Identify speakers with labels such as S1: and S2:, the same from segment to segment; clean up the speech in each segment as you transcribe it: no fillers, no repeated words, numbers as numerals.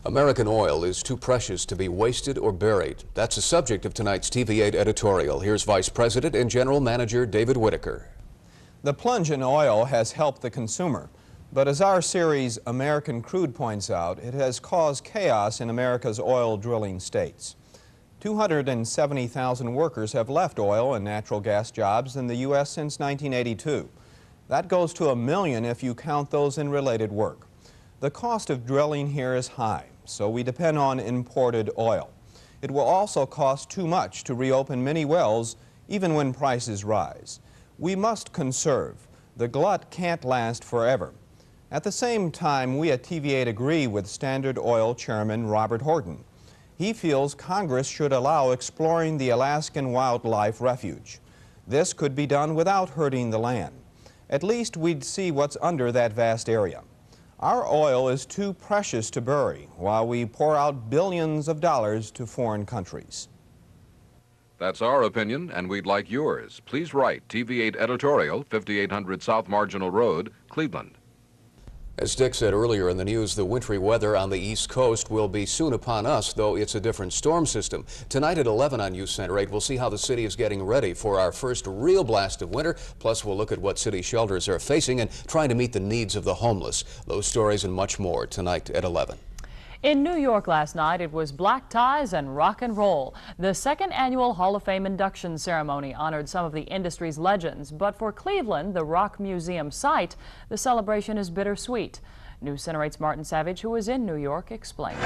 S1: American oil is too precious to be wasted or buried. That's the subject of tonight's TV8 editorial. Here's Vice President and General Manager David Whitaker.
S2: The plunge in oil has helped the consumer, but as our series American Crude points out, it has caused chaos in America's oil drilling states. 270,000 workers have left oil and natural gas jobs in the U.S. since 1982. That goes to 1 million if you count those in related work. The cost of drilling here is high, so we depend on imported oil. It will also cost too much to reopen many wells, even when prices rise. We must conserve. The glut can't last forever. At the same time, we at TV8 agree with Standard Oil Chairman Robert Horton. He feels Congress should allow exploring the Alaskan Wildlife Refuge. This could be done without hurting the land. At least we'd see what's under that vast area. Our oil is too precious to bury while we pour out billions of dollars to foreign countries.
S3: That's our opinion, and we'd like yours. Please write TV8 Editorial, 5800 South Marginal Road, Cleveland.
S1: As Dick said earlier in the news, the wintry weather on the East Coast will be soon upon us, though it's a different storm system. Tonight at 11 on News Center 8, we'll see how the city is getting ready for our first real blast of winter. Plus, we'll look at what city shelters are facing and trying to meet the needs of the homeless. Those stories and much more tonight at 11.
S4: In New York last night, it was black ties and rock and roll. The second annual Hall of Fame induction ceremony honored some of the industry's legends, but for Cleveland, the Rock Museum site, the celebration is bittersweet. News Center 8's Martin Savage, who is in New York, explains.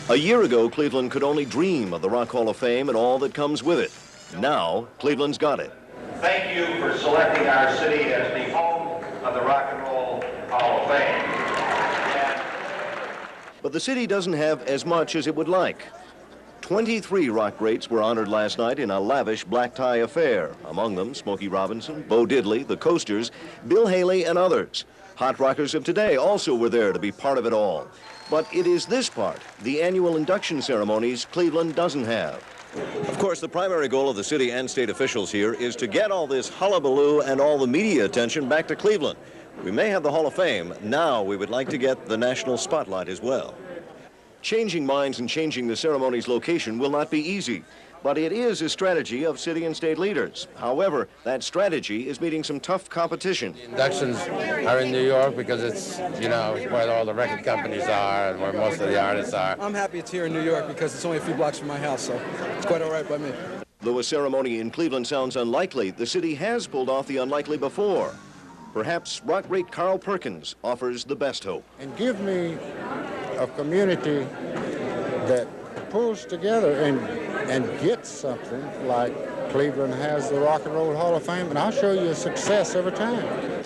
S5: A year ago, Cleveland could only dream of the Rock Hall of Fame and all that comes with it. Now, Cleveland's got it.
S6: Thank you for selecting our city as the home of the Rock and Roll Hall of Fame.
S5: But the city doesn't have as much as it would like. 23 rock greats were honored last night in a lavish black tie affair. Among them, Smokey Robinson, Bo Diddley, the Coasters, Bill Haley, and others. Hot rockers of today also were there to be part of it all. But it is this part, the annual induction ceremonies, Cleveland doesn't have. Of course, the primary goal of the city and state officials here is to get all this hullabaloo and all the media attention back to Cleveland. We may have the Hall of Fame. Now we would like to get the national spotlight as well. Changing minds and changing the ceremony's location will not be easy, but it is a strategy of city and state leaders. However, that strategy is meeting some tough competition.
S7: The inductions are in New York because it's, where all the record companies are and where most of the artists are.
S8: I'm happy it's here in New York because it's only a few blocks from my house, so it's quite all right by me.
S5: Though a ceremony in Cleveland sounds unlikely, the city has pulled off the unlikely before. Perhaps rock great Carl Perkins offers the best hope.
S9: And give me a community that pulls together and gets something like Cleveland has the Rock and Roll Hall of Fame, and I'll show you a success every time.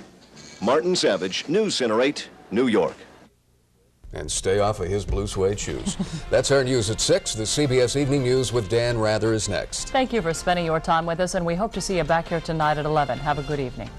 S5: Martin Savage, News Center 8, New York.
S1: And stay off of his blue suede shoes. That's our news at 6. The CBS Evening News with Dan Rather is next.
S4: Thank you for spending your time with us, and we hope to see you back here tonight at 11. Have a good evening.